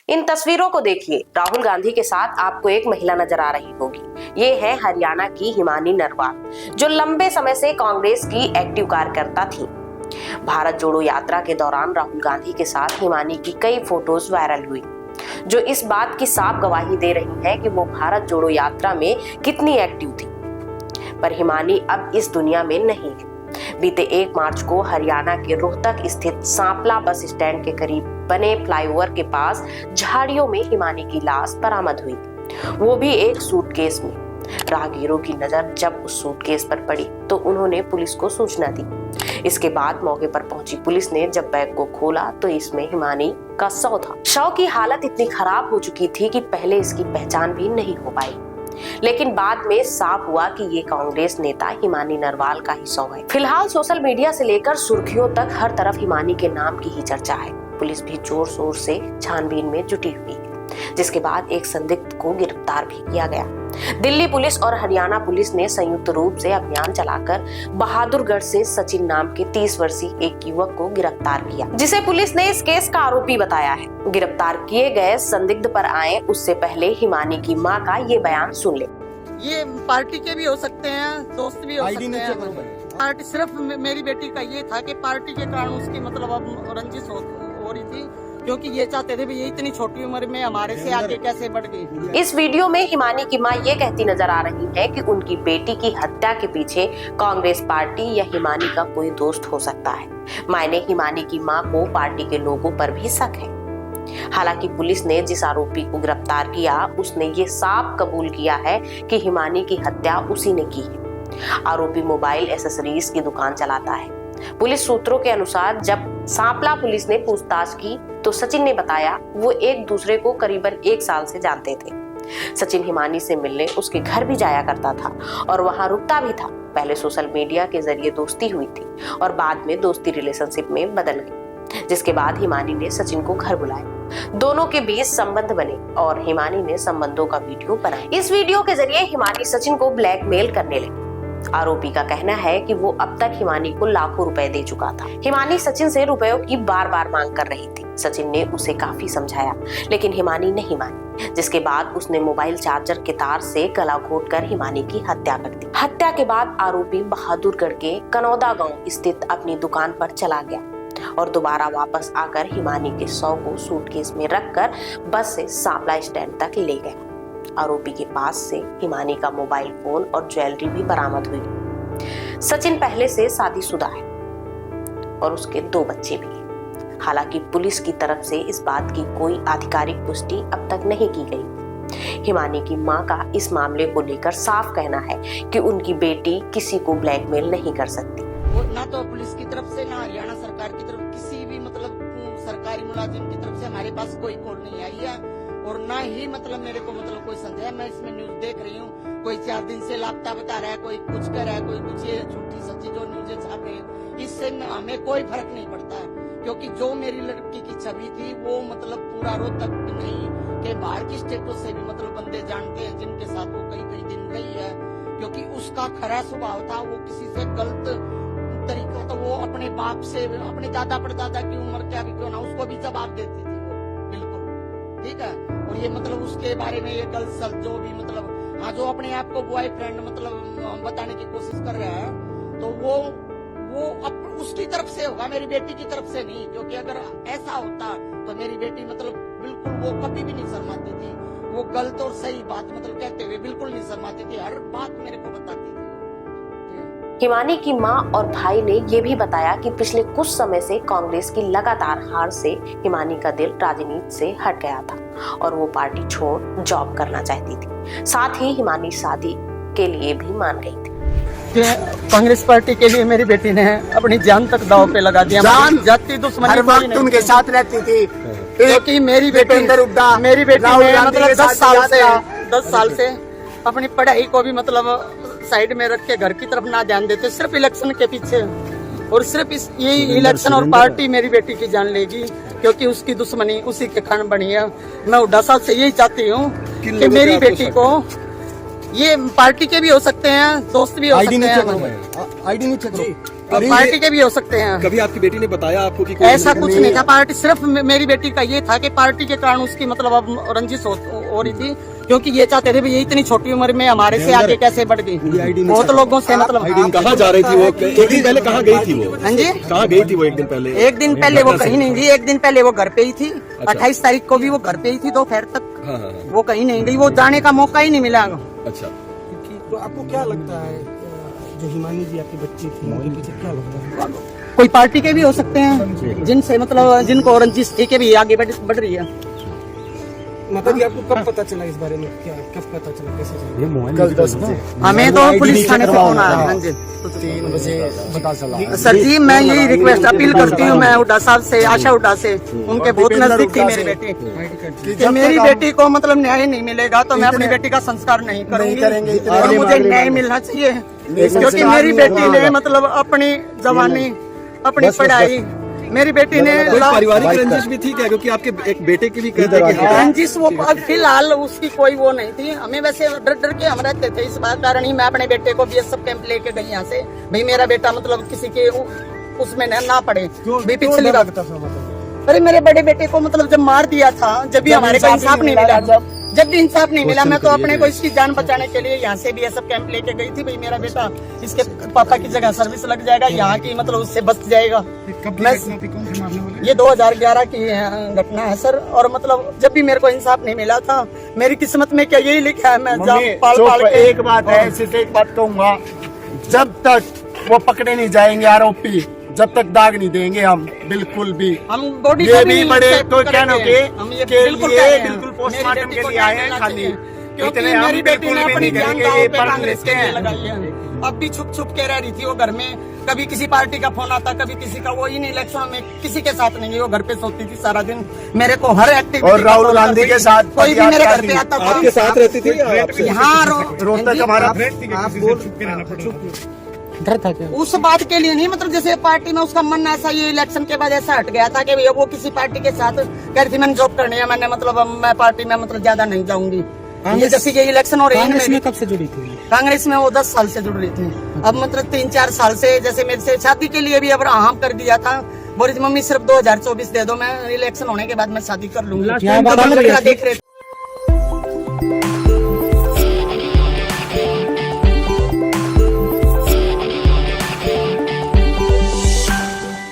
इन तस्वीरों को देखिए। राहुल गांधी के साथ आपको एक महिला नजर आ रही होगी। ये है हरियाणा की हिमानी नरवाल, जो लंबे समय से कांग्रेस की एक्टिव कार्यकर्ता थी। भारत जोड़ो यात्रा के दौरान राहुल गांधी के साथ हिमानी की कई फोटोज वायरल हुई, जो इस बात की साफ गवाही दे रही है कि वो भारत जोड़ो यात्रा में कितनी एक्टिव थी। पर हिमानी अब इस दुनिया में नहीं है। बीते 1 मार्च को हरियाणा के रोहतक स्थित सांपला बस स्टैंड के करीब बने फ्लाईओवर के पास झाड़ियों में हिमानी की लाश बरामद हुई, वो भी एक सूटकेस में। राहगीरों की नजर जब उस सूटकेस पर पड़ी तो उन्होंने पुलिस को सूचना दी। इसके बाद मौके पर पहुंची पुलिस ने जब बैग को खोला तो इसमें हिमानी का शव था। शव की हालत इतनी खराब हो चुकी थी कि पहले इसकी पहचान भी नहीं हो पाई, लेकिन बाद में साफ हुआ कि ये कांग्रेस नेता हिमानी नरवाल का ही शव है। फिलहाल सोशल मीडिया से लेकर सुर्खियों तक हर तरफ हिमानी के नाम की ही चर्चा है। पुलिस भी जोर शोर से छानबीन में जुटी हुई है, जिसके बाद एक संदिग्ध को गिरफ्तार भी किया गया। दिल्ली पुलिस और हरियाणा पुलिस ने संयुक्त रूप से अभियान चलाकर बहादुरगढ़ से सचिन नाम के 30 वर्षीय एक युवक को गिरफ्तार किया, जिसे पुलिस ने इस केस का आरोपी बताया है। गिरफ्तार किए गए संदिग्ध पर आए उससे पहले हिमानी की मां का ये बयान सुन ले। ये पार्टी के भी हो सकते हैं, दोस्त भी हो सकते हैं। पार्टी सिर्फ मेरी बेटी का ये था कि पार्टी के कारण उसकी मतलब अब रंजिश हो रही थी, क्योंकि ये चाहते थे भी ये इतनी छोटी उम्र में हमारे से आगे कैसे बढ़ गई। इस वीडियो में हिमानी की मां ये कहती नजर आ रही है कि उनकी बेटी की हत्या के पीछे कांग्रेस पार्टी या हिमानी का कोई दोस्त हो सकता है। मायने हिमानी की मां को पार्टी के लोगों पर भी शक है। हालांकि पुलिस ने जिस आरोपी को गिरफ्तार किया उसने ये साफ कबूल किया है कि हिमानी की हत्या उसी ने की है। आरोपी मोबाइल एसेसरीज की दुकान चलाता है। पुलिस सूत्रों के अनुसार जब सांपला पुलिस ने पूछताछ की तो सचिन ने बताया वो एक दूसरे को करीबन 1 साल से जानते थे। सचिन हिमानी से मिलने उसके घर भी जाया करता था और वहां रुकता भी था। पहले सोशल मीडिया के जरिए दोस्ती हुई थी और बाद में दोस्ती रिलेशनशिप में बदल गई, जिसके बाद हिमानी ने सचिन को घर बुलाया। दोनों के बीच संबंध बने और हिमानी ने संबंधों का वीडियो बनाया। इस वीडियो के जरिए हिमानी सचिन को ब्लैकमेल करने लगी। आरोपी का कहना है कि वो अब तक हिमानी को लाखों रुपए दे चुका था। हिमानी सचिन से रुपयों की बार-बार मांग कर रही थी। सचिन ने उसे काफी समझाया, लेकिन हिमानी नहीं मानी, जिसके बाद उसने मोबाइल चार्जर के तार से गला घोंटकर हिमानी की हत्या कर दी। हत्या के बाद आरोपी बहादुरगढ़ के कनौदा गांव स्थित अपनी दुकान पर चला गया और दोबारा वापस आकर हिमानी के शव को सूटकेस में रखकर बस से सांपला स्टैंड तक ले गया। आरोपी के पास से हिमानी का मोबाइल फोन और ज्वेलरी भी बरामद हुई। सचिन पहले से शादीशुदा है और उसके 2 बच्चे भी हैं। हालांकि पुलिस की तरफ से इस बात की कोई आधिकारिक पुष्टि अब तक नहीं की गई। हिमानी की मां का इस मामले को लेकर साफ कहना है कि उनकी बेटी किसी को ब्लैकमेल नहीं कर सकती। ना तो पुलिस की तरफ से ना हरियाणा सरकार की तरफ किसी भी मतलब सरकारी मुलाजिम की तरफ से हमारे पास कोई कॉल नहीं आई है और ना ही मतलब मेरे को मतलब कोई संदेह। मैं इसमें न्यूज देख रही हूँ, कोई 4 दिन से लापता बता रहा है, कोई कुछ कर रहा है, कोई कुछ ये झूठी सच्ची जो न्यूज छाप रहे हैं, इससे हमें कोई फर्क नहीं पड़ता है, क्योंकि जो मेरी लड़की की छवि थी वो मतलब पूरा रोहतक नहीं के बाहर की स्टेटों से भी मतलब बंदे जानते हैं, जिनके साथ वो कई दिन गई है, क्योंकि उसका खरा स्वभाव था। वो किसी से गलत तरीका तो वो अपने बाप से, अपने दादा परदादा की उम्र क्या भी क्यों ना, उसको भी जवाब देती थी वो, बिल्कुल ठीक है। और ये मतलब उसके बारे में ये गलत सलत जो भी मतलब हाँ जो अपने आप को बॉयफ्रेंड मतलब बताने की कोशिश कर रहा है, तो वो उसकी तरफ से होगा, मेरी बेटी की तरफ से नहीं। क्योंकि अगर ऐसा होता तो मेरी बेटी मतलब बिल्कुल वो कभी भी नहीं शर्माती थी। वो गलत और सही बात मतलब कहते हुए बिल्कुल नहीं शर्माती थी, हर बात मेरे को बताती थी। हिमानी की मां और भाई ने यह भी बताया कि पिछले कुछ समय से कांग्रेस की लगातार हार से हिमानी का दिल राजनीति से हट गया था और वो पार्टी छोड़ जॉब करना चाहती थी। साथ ही हिमानी शादी के लिए भी मान गई थी। कांग्रेस पार्टी के लिए मेरी बेटी ने अपनी जान तक दांव पे लगा दिया। जाति दुश्मनी हर वक्त उनके साथ रहती थी, क्योंकि मेरी बेटी ने मतलब 10 साल से अपनी पढ़ाई को भी मतलब साइड में रख के घर की तरफ ना ध्यान देते, सिर्फ इलेक्शन के पीछे और सिर्फ यही इलेक्शन और पार्टी मेरी बेटी की जान लेगी, क्योंकि उसकी दुश्मनी उसी के कारण बनी है। मैं उड्डा साहब से यही चाहती हूँ कि मेरी बेटी को, ये पार्टी के भी हो सकते हैं, दोस्त भी हो सकते हैं। आईडी नहीं चेक पार्टी के भी हो सकते हैं। कभी आपकी बेटी ने बताया आपको कि कोई ऐसा कुछ नहीं था, पार्टी सिर्फ मेरी बेटी का ये था कि पार्टी के कारण उसकी मतलब अब रंजिश हो रही थी, क्योंकि ये चाहते थे भी ये इतनी छोटी उम्र में हमारे से आगे कैसे बढ़ गई। बहुत लोगों से मतलब कहाँ जा रही थी वो? एक दिन पहले कहाँ गई थी वो? हाँ जी, कहाँ गई थी वो एक दिन पहले? एक दिन पहले वो कहीं नहीं गई, एक दिन पहले वो घर पे ही थी। 28 तारीख को भी वो घर पे ही थी दोपहर तक। हाँ हाँ हाँ। वो कहीं नहीं गई, वो जाने का मौका ही नहीं मिला। अच्छा, तो आपको क्या लगता है जो हिमानी जी आपकी बच्ची थी उनके पीछे क्या लगता है? कोई पार्टी के भी हो सकते हैं जिनसे मतलब जिनको रंजिश थी के भी आगे बढ़ रही है। माता जी आपको कब पता चला इस बारे में? क्या कब पता चला, कैसे चला? कल 10 बजे हमें तो पुलिस थाने से फोन आया। हाँ जी, 3 बजे पता चला। सर जी मैं यही रिक्वेस्ट अपील करती हूँ मैं हुड्डा साहब से, आशा हुड्डा से, उनके बहुत नजदीक थी मेरी बेटी, कि मेरी बेटी को मतलब न्याय नहीं मिलेगा तो मैं अपनी बेटी का संस्कार नहीं करूंगी और मुझे न्याय मिलना चाहिए, क्योंकि मेरी बेटी ने मतलब अपनी जवानी, अपनी पढ़ाई, मेरी बेटी ने कोई पारिवारिक रंजिश भी थी क्या? क्योंकि आपके एक बेटे की भी कहते हैं कि रंजिश वो फिलहाल उसकी कोई वो नहीं थी। हमें वैसे डर के हम रहते थे, इस बात कारण ही मैं अपने बेटे को बीएसएफ कैंप लेके गई यहाँ से, भाई मेरा बेटा मतलब किसी के उसमें ना पड़े। पिछली बात अरे मेरे बड़े बेटे को मतलब जब मार दिया था, जब भी हमारे को इंसाफ नहीं मिला, जब भी इंसाफ नहीं मिला, मैं तो अपने को इसकी जान बचाने के लिए यहाँ से बीएसएफ कैंप लेके गई थी, भाई मेरा बेटा इसके पापा की जगह सर्विस लग जाएगा, यहाँ की मतलब उससे बच जाएगा। ये 2011 की घटना है सर, और मतलब जब भी मेरे को इंसाफ नहीं मिला था, मेरी किस्मत में क्या यही लिखा है, मैं पाल के एक बात है, सिर्फ एक बात कहूंगा, जब तक वो पकड़े नहीं जाएंगे आरोपी, जब तक दाग नहीं देंगे हम बिल्कुल भी। हम बॉडी ये भी बड़े तो कहने के बिल्कुल बिल्कुल पोस्टमार्टम के लिए आए हैं खाली, क्योंकि इतने हम मेरी बेटी ने बिल्कुल भी अपनी नहीं जान करेंगे, ये पे पर कांग्रेस के लिए हैं। लगाई है। अब भी छुप के रह रही थी वो घर में, कभी किसी पार्टी का फोन आता, कभी किसी का, वो इन इलेक्शन में किसी के साथ नहीं गई, वो घर पे सोती थी सारा दिन। मेरे को हर एक्टिविटी और राहुल गांधी के साथ कोई भी मेरे घर पे आता था, आपके साथ रहती थी या आपसे? यहाँ रोहतक हमारा डर था क्या? उस बात के लिए नहीं, मतलब जैसे पार्टी में उसका मन ऐसा, ये इलेक्शन के बाद ऐसा हट गया था कि भैया वो किसी पार्टी के साथ कह रही थी मैंने जॉब करनी है, मैंने मतलब मैं पार्टी में मतलब ज्यादा नहीं जाऊंगी। ये जैसे ये इलेक्शन हो रही है, कांग्रेस में कब से जुड़ी थी? कांग्रेस में वो 10 साल से जुड़ रही थी, अब मतलब 3-4 साल से, जैसे मेरे से शादी के लिए भी अब हाँ कर दिया था, बोली मम्मी सिर्फ 2024 दे दो, मैं इलेक्शन होने के बाद मैं शादी कर लूंगी। देख रहे